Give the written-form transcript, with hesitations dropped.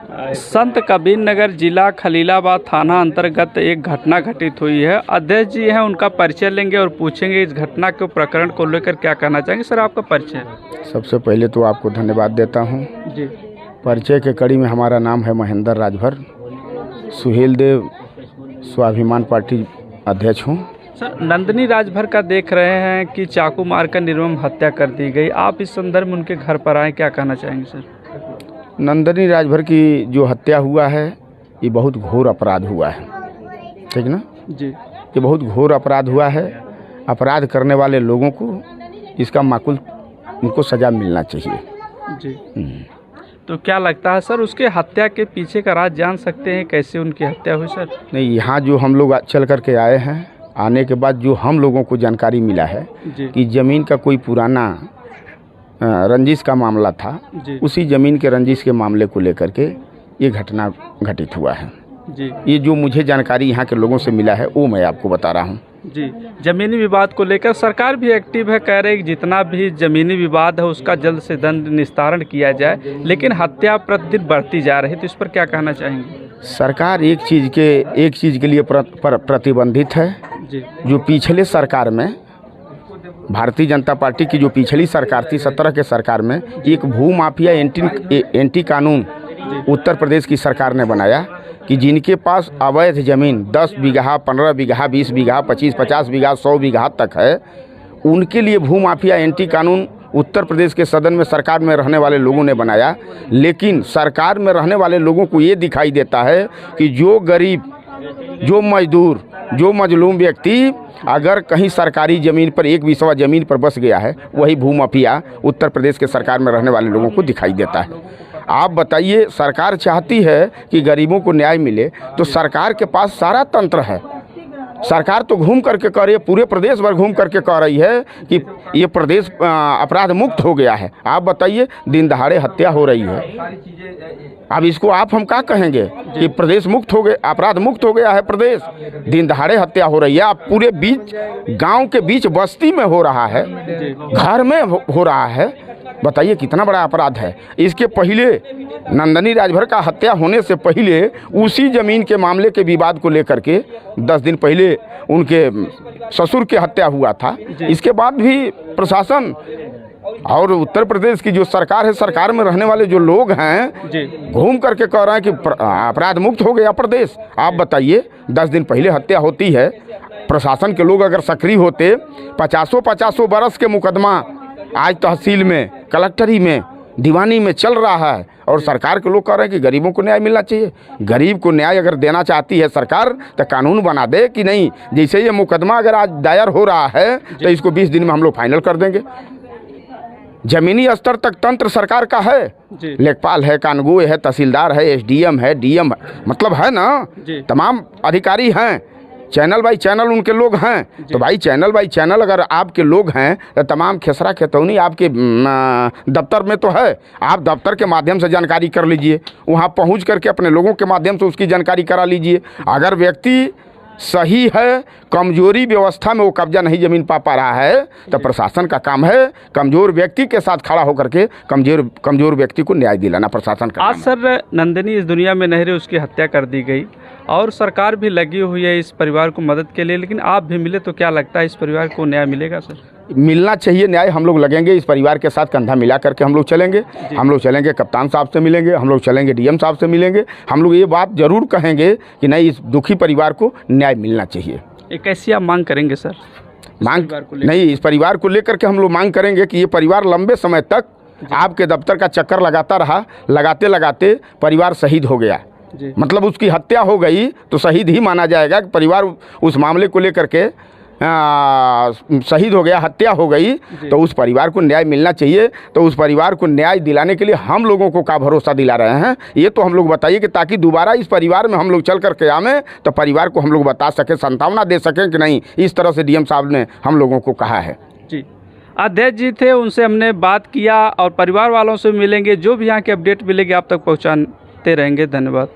संत कबीर नगर जिला खलीलाबाद थाना अंतर्गत एक घटना घटित हुई है। अध्यक्ष जी हैं, उनका परिचय लेंगे और पूछेंगे इस घटना के प्रकरण को लेकर क्या कहना चाहेंगे। सर, आपका परिचय। सबसे पहले तो आपको धन्यवाद देता हूं जी। परिचय के कड़ी में हमारा नाम है महेंद्र राजभर, सुहेल देव स्वाभिमान पार्टी अध्यक्ष हूं। सर, नंदिनी राजभर का देख रहे हैं कि चाकू मारकर निर्मम हत्या कर दी गई। आप इस संदर्भ में उनके घर पर आए, क्या कहना चाहेंगे सर? नंदिनी राजभर की जो हत्या हुआ है ये बहुत घोर अपराध हुआ है, ठीक ना जी। ये बहुत घोर अपराध हुआ है। अपराध करने वाले लोगों को इसका माकुल उनको सज़ा मिलना चाहिए जी। तो क्या लगता है सर, उसके हत्या के पीछे का राज जान सकते हैं, कैसे उनकी हत्या हुई सर? नहीं, यहाँ जो हम लोग चल करके आए हैं, आने के बाद जो हम लोगों को जानकारी मिला है कि ज़मीन का कोई पुराना रंजिश का मामला था, उसी ज़मीन के रंजिश के मामले को लेकर के ये घटना घटित हुआ है जी। ये जो मुझे जानकारी यहाँ के लोगों से मिला है वो मैं आपको बता रहा हूँ जी। ज़मीनी विवाद को लेकर सरकार भी एक्टिव है, कह रहे कि जितना भी ज़मीनी विवाद है उसका जल्द से जल्द निस्तारण किया जाए, लेकिन हत्या प्रतिदिन बढ़ती जा रही है, तो इस पर क्या कहना चाहेंगे? सरकार एक चीज़ के लिए प्रतिबंधित है जी। जो पिछले सरकार में भारतीय जनता पार्टी की जो पिछली सरकार थी 17 के सरकार में एक भू माफिया एंटी कानून उत्तर प्रदेश की सरकार ने बनाया कि जिनके पास अवैध ज़मीन 10 बीघा 15 बीघा 20 बीघा 25-50 बीघा 100 बीघा तक है, उनके लिए भू माफिया एंटी कानून उत्तर प्रदेश के सदन में सरकार में रहने वाले लोगों ने बनाया। लेकिन सरकार में रहने वाले लोगों को ये दिखाई देता है कि जो गरीब, जो मजदूर, जो मजलूम व्यक्ति अगर कहीं सरकारी ज़मीन पर एक बीसवा ज़मीन पर बस गया है, वही भूमाफिया उत्तर प्रदेश के सरकार में रहने वाले लोगों को दिखाई देता है। आप बताइए, सरकार चाहती है कि गरीबों को न्याय मिले, तो सरकार के पास सारा तंत्र है। सरकार तो घूम करके कह रही है, पूरे प्रदेश भर घूम करके कह रही है कि ये प्रदेश अपराध मुक्त हो गया है। आप बताइए, दिन दहाड़े हत्या हो रही है। अब इसको हम क्या कहेंगे कि प्रदेश मुक्त हो गए, अपराध मुक्त हो गया है प्रदेश? दिन दहाड़े हत्या हो रही है। आप पूरे बीच गांव के बीच बस्ती में हो रहा है, घर में हो रहा है। बताइए कितना बड़ा अपराध है। इसके पहले नंदिनी राजभर का हत्या होने से पहले उसी ज़मीन के मामले के विवाद को लेकर के 10 दिन पहले उनके ससुर की हत्या हुआ था। इसके बाद भी प्रशासन और उत्तर प्रदेश की जो सरकार है, सरकार में रहने वाले जो लोग हैं घूम करके कह रहे हैं कि अपराध मुक्त हो गया प्रदेश। आप बताइए, 10 दिन पहले हत्या होती है, प्रशासन के लोग अगर सक्रिय होते, 50 बरस के मुकदमा आज तहसील में, कलेक्टरी में, दीवानी में चल रहा है और सरकार के लोग कह रहे हैं कि गरीबों को न्याय मिलना चाहिए। गरीब को न्याय अगर देना चाहती है सरकार तो कानून बना दे कि नहीं, जैसे ये मुकदमा अगर आज दायर हो रहा है तो इसको 20 दिन में हम लोग फाइनल कर देंगे। जमीनी स्तर तक तंत्र सरकार का है, लेखपाल है, कानून है, तहसीलदार है, एसडीएम है, डीएम है, मतलब है ना, तमाम अधिकारी हैं। चैनल बाई चैनल उनके लोग हैं। तो भाई चैनल बाई चैनल अगर आपके लोग हैं तो तमाम खेसरा खेतौनी आपके दफ्तर में तो है। आप दफ्तर के माध्यम से जानकारी कर लीजिए, वहाँ पहुँच करके अपने लोगों के माध्यम से उसकी जानकारी करा लीजिए। अगर व्यक्ति सही है, कमजोरी व्यवस्था में वो कब्जा नहीं जमीन पा रहा है, तो प्रशासन का काम है कमजोर व्यक्ति के साथ खड़ा होकर के कमजोर व्यक्ति को न्याय दिलाना प्रशासन का। आज सर, नंदिनी इस दुनिया में नहीं रही, उसकी हत्या कर दी गई और सरकार भी लगी हुई है इस परिवार को मदद के लिए, लेकिन आप भी मिले तो क्या लगता है इस परिवार को न्याय मिलेगा सर? मिलना चाहिए न्याय। हम लोग लगेंगे इस परिवार के साथ, कंधा मिला करके हम लोग चलेंगे। हम लोग चलेंगे, कप्तान साहब से मिलेंगे, हम लोग चलेंगे डीएम साहब से मिलेंगे। हम लोग ये बात जरूर कहेंगे कि नहीं, इस दुखी परिवार को न्याय मिलना चाहिए। कैसी आप मांग करेंगे सर? मांग नहीं, इस परिवार को लेकर के हम लोग मांग करेंगे कि ये परिवार लंबे समय तक आपके दफ्तर का चक्कर लगाता रहा, लगाते लगाते परिवार शहीद हो गया। मतलब उसकी हत्या हो गई तो शहीद ही माना जाएगा कि परिवार उस मामले को लेकर के शहीद हो गया, हत्या हो गई, तो उस परिवार को न्याय मिलना चाहिए। तो उस परिवार को न्याय दिलाने के लिए हम लोगों को क्या भरोसा दिला रहे हैं, ये तो हम लोग बताइए कि ताकि दोबारा इस परिवार में हम लोग चल करके आवें तो परिवार को हम लोग बता सकें, सांत्वना दे सकें कि नहीं, इस तरह से डीएम साहब ने हम लोगों को कहा है। जी, अध्यक्ष जी थे, उनसे हमने बात किया और परिवार वालों से मिलेंगे, जो भी यहाँ की अपडेट मिलेगी आप तक पहुँचाते रहेंगे। धन्यवाद।